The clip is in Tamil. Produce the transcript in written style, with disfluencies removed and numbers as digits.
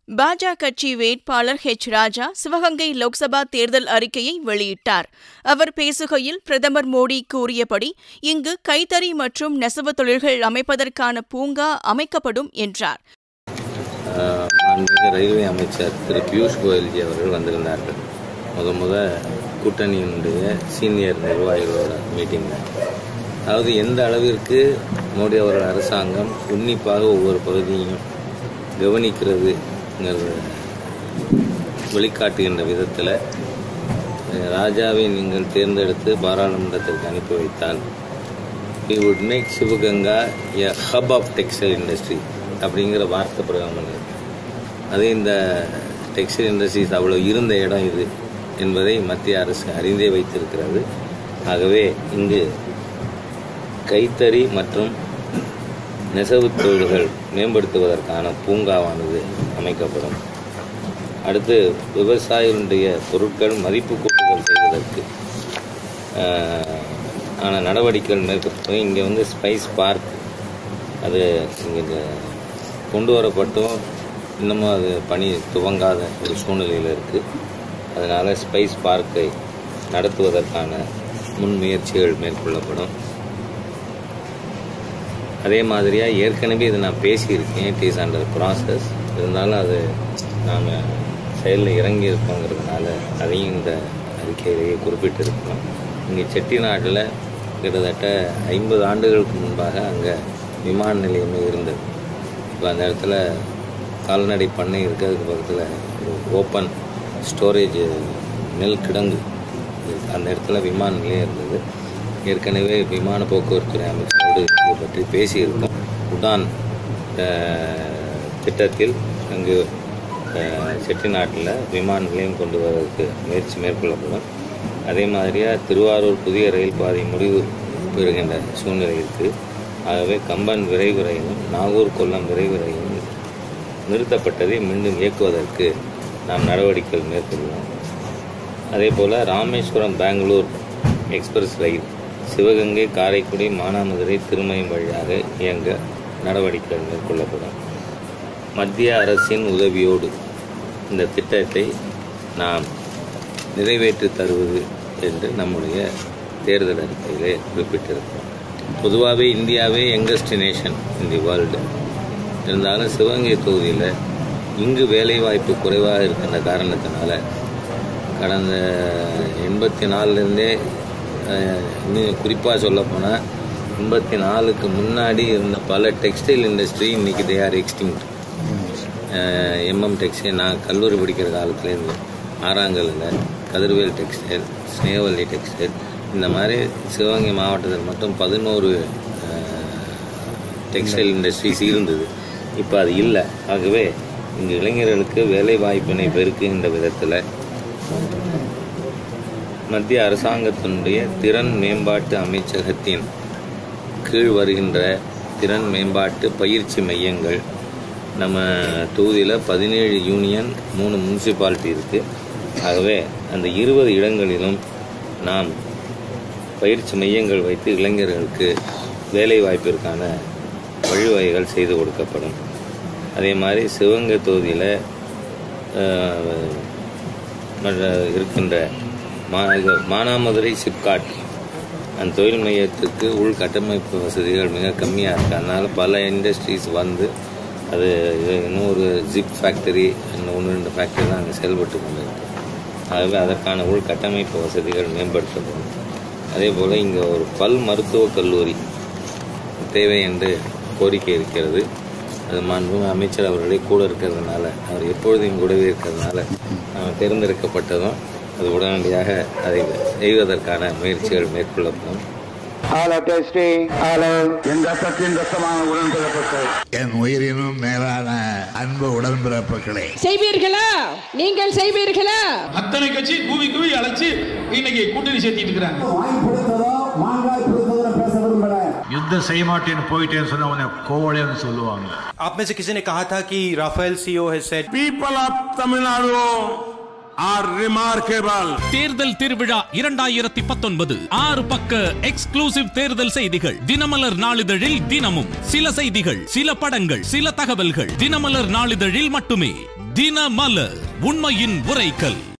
பாஜக கட்சி வேட்பாளர் ஹெச். ராஜா சிவகங்கை லோக்சபா தேர்தல் அறிக்கையை வெளியிட்டார். அவர் பேசுகையில், பிரதமர் மோடி கூறியபடி இங்கு கைத்தறி மற்றும் நெசவு தொழில்கள் அமைப்பதற்கான பூங்கா அமைக்கப்படும் என்றார். ரயில்வே அமைச்சர் திரு பியூஷ் கோயல்ஜி அவர்கள் வந்திருந்தார்கள். முத கூட்டணியினுடைய சீனியர் நிர்வாகிகளோட மீட்டிங்ல. அதாவது எந்த அளவிற்கு மோடி அவர்கள் அரசாங்கம் உன்னிப்பாக ஒவ்வொரு பகுதியையும் கவனிக்கிறது வெளிக்காட்டுகின்ற விதத்தில் ராஜாவை நீங்கள் தேர்ந்தெடுத்து பாராளுமன்றத்திற்கு அனுப்பி வைத்தால் we would make Sivaganga a hub of textile industry அப்படிங்கிற வார்த்தை பிரயோகம் பண்ணுது. அது இந்த டெக்ஸ்டைல் இண்டஸ்ட்ரீஸ் அவ்வளோ இருந்த இடம் இது என்பதை மத்திய அரசு அறிந்தே வைத்திருக்கிறது. ஆகவே இங்கு கைத்தறி மற்றும் நெசவு தொழில்கள் மேம்படுத்துவதற்கான பூங்காவானது அமைக்கப்படும். அடுத்து விவசாயிகளுடைய பொருட்கள் மதிப்பு கூட்டுதல் செய்வதற்கு ஆன நடவடிக்கைகள் மேற்கொண்டு இங்கே ஸ்பைஸ் பார்க் அது இங்கே கொண்டு வரப்பட்டும் இன்னமும் அது பணி துவங்காத ஒரு சூழ்நிலையில் இருக்குது. அதனால் ஸ்பைஸ் பார்க்கை நடத்துவதற்கான முன்முயற்சிகள் மேற்கொள்ளப்படும். அதே மாதிரியாக ஏற்கனவே இது நான் பேசியிருக்கேன். It is under process. இருந்தாலும் அது நாம் செயலில் இறங்கி இருக்கோங்கிறதுனால அதையும் இந்த அறிக்கையிலேயே குறிப்பிட்டிருக்கணும். இங்கே செட்டிநாட்டில் கிட்டத்தட்ட 50 ஆண்டுகளுக்கு முன்பாக அங்கே விமான நிலையமே இருந்தது. இப்போ அந்த இடத்துல கால்நடை பண்ணை இருக்கிறதுக்கு பக்கத்தில் ஒரு ஓப்பன் ஸ்டோரேஜ் நெல் கிடங்கு அந்த இடத்துல விமான நிலையம் இருந்தது. ஏற்கனவே விமான போக்குவரத்துறை அமைச்சரோடு இதை பற்றி பேசியிருக்கோம். உடான் திட்டத்தில் அங்கு செட்டிநாட்டில் விமான நிலையம் கொண்டு வருவதற்கு முயற்சி மேற்கொள்ளப்படும். அதே மாதிரியாக திருவாரூர் புதிய ரயில் பாதை முடிவு பெறுகின்ற சூழ்நிலை இருக்குது. ஆகவே கம்பன் விரைவு ரயிலும் நாகூர் கொல்லம் விரைவு ரயிலும் நிறுத்தப்பட்டதை மீண்டும் இயக்குவதற்கு நாம் நடவடிக்கைகள் மேற்கொள்வோம். அதே போல் ராமேஸ்வரம் பெங்களூர் எக்ஸ்பிரஸ் ரயில் சிவகங்கை காரைக்குடி மானாமதுரை திருமயம் வழியாக இயங்க நடவடிக்கைகள் மேற்கொள்ளப்படும். மத்திய அரசின் உதவியோடு இந்த திட்டத்தை நாம் நிறைவேற்றி தருவது என்று நம்முடைய தேர்தல் அறிக்கையிலே குறிப்பிட்டிருக்கிறோம். பொதுவாகவே இந்தியாவே youngest nation in the world. இருந்தாலும் சிவகங்கை தொகுதியில் இங்கு வேலைவாய்ப்பு குறைவாக இருக்கின்ற காரணத்தினால கடந்த 84லேருந்தே இன்னும் குறிப்பாக சொல்லப்போனால் 84க்கு முன்னாடி இருந்த பல டெக்ஸ்டைல் இண்டஸ்ட்ரி இன்றைக்கி தே ஆர் எக்ஸ்டிங்க்ட். டெக்ஸ்டைல் நான் கல்லூரி படிக்கிற காலத்துலேருந்து ஆறாங்கல்லில் கதிர்வேல் டெக்ஸ்டைல், ஸ்னேவல்லி டெக்ஸ்டைல், இந்த மாதிரி சிவகங்கை மாவட்டத்தில் மட்டும் 11 டெக்ஸ்டைல் இண்டஸ்ட்ரீஸ் இருந்தது. இப்போ அது இல்லை. ஆகவே இங்கு இளைஞர்களுக்கு வேலை வாய்ப்பினை பெருக்குகின்ற விதத்தில் மத்திய அரசாங்கத்தினுடைய திறன் மேம்பாட்டு அமைச்சகத்தின் கீழ் வருகின்ற திறன் மேம்பாட்டு பயிற்சி மையங்கள் நம்ம தொகுதியில் 17 யூனியன் 3 முனிசிபாலிட்டி இருக்குது. ஆகவே அந்த 20 இடங்களிலும் நாம் பயிற்சி மையங்கள் வைத்து இளைஞர்களுக்கு வேலை வாய்ப்பிற்கான வழிவகைகள் செய்து கொடுக்கப்படும். அதே மாதிரி சிவகங்கை தொகுதியில் இருக்கின்ற மானாமதுரை சிப்காட் அந்த தொழில் மையத்துக்கு உள்கட்டமைப்பு வசதிகள் மிக கம்மியாக இருக்குது. அதனால் பல இண்டஸ்ட்ரீஸ் வந்து அது இன்னும் ஒரு ஜிப் ஃபேக்டரி, இன்னும் 1-2 ஃபேக்டரி தான் அங்கே செயல்பட்டு கொண்டு இருக்குது. ஆகவே அதற்கான உள்கட்டமைப்பு வசதிகள் மேம்படுத்தப்படும். அதே போல் இங்கே ஒரு பல் மருத்துவக் கல்லூரி தேவை என்று கோரிக்கை இருக்கிறது. அது மாண்புமிகு அமைச்சர் அவர்களே கூட இருக்கிறதுனால, அவர் எப்பொழுதும் கூடவே இருக்கிறதுனால தேர்ந்தெடுக்கப்பட்டதும் அது உடனடியாக அதை செய்வதற்கான முயற்சிகள் மேற்கொள்ளப்படும். என் உயிரினும் மேலான அன்பு உடன்பிறப்புகளே, செய்வீர்களா? நீங்கள் செய்வீர்களா? அத்தனை கட்சி கூவி அழைச்சு இன்னைக்கு கூட்டணி சேர்த்திட்டு இருக்கிறாங்க. युद्ध செய்ய மாட்டேன்னு போயிட்டேன்னு சொன்னா உன்னை கோவலைன்னு சொல்லுவாங்க. आप में से किसी ने कहा था कि Rafale CEO has said people of Tamil Nadu are remarkable. தேர்தல் திருவிழா 2019 6 பக்க எக்ஸ்க்ளூசிவ் தேர்தல் செய்திகள் தினமலர் நாளிதழில் தினமும் சில செய்திகள், சில படங்கள், சில தகவல்கள் தினமலர் நாளிதழில் மட்டுமே. தினமலர், உண்மையின் உரைக்கல்.